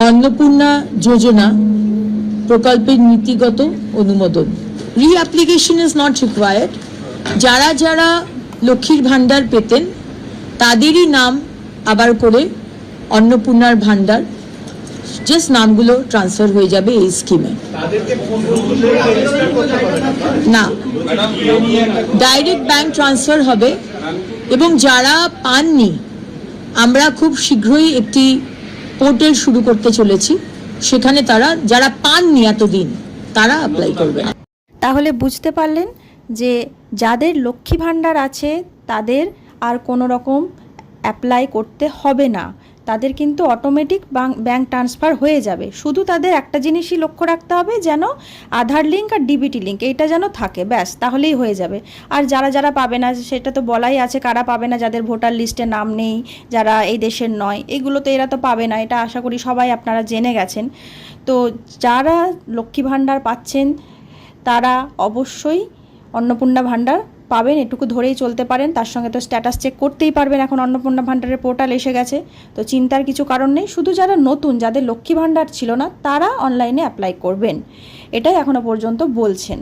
অন্নপূর্ণা যোজনা প্রকল্পের নীতিগত অনুমোদন। রিঅ্যাপ্লিকেশন ইজ নট রিকোয়ার্ড। যারা যারা লক্ষ্মীর ভান্ডার পেতেন তাদেরই নাম আবার করে অন্নপূর্ণার ভান্ডার, জাস্ট নামগুলো ট্রান্সফার হয়ে যাবে এই স্কিমে। না, ডাইরেক্ট ব্যাংক ট্রান্সফার হবে। এবং যারা পাননি, আমরা খুব শীঘ্রই একটি পোর্টাল শুরু করতে চলেছি, সেখানে তারা যারা পাননি এতদিন তারা অ্যাপ্লাই করবে। তাহলে বুঝতে পারলেন যে যাদের লক্ষ্মী ভাণ্ডার আছে তাদের আর কোনো রকম অ্যাপ্লাই করতে হবে না, তাদের কিন্তু অটোমেটিক ব্যাংক ট্রান্সফার হয়ে যাবে। শুধু তাদের একটা জিনিসই লক্ষ্য রাখতে হবে, যেন আধার লিঙ্ক আর ডিবিটি লিঙ্ক এইটা যেন থাকে, ব্যাস, তাহলেই হয়ে যাবে। আর যারা যারা পাবে না সেটা তো বলাই আছে, কারা পাবে না, যাদের ভোটার লিস্টে নাম নেই, যারা এই দেশের নয়, এগুলো তো এরা তো পাবে না, এটা আশা করি সবাই আপনারা জেনে গেছেন। তো যারা লক্ষ্মী ভাণ্ডার পাচ্ছেন তারা অবশ্যই অন্নপূর্ণা ভাণ্ডার পাবেন, এটুকু ধরেই চলতে পারেন। তার সঙ্গে তো স্ট্যাটাস চেক করতেই পারবেন, এখন অন্নপূর্ণা ভাণ্ডারের পোর্টাল এসে গেছে, তো চিন্তার কিছু কারণ নেই। শুধু যারা নতুন, যাদের লক্ষ্মী ভাণ্ডার ছিল না, তারা অনলাইনে অ্যাপ্লাই করবেন, এটাই এখনও পর্যন্ত বলছেন।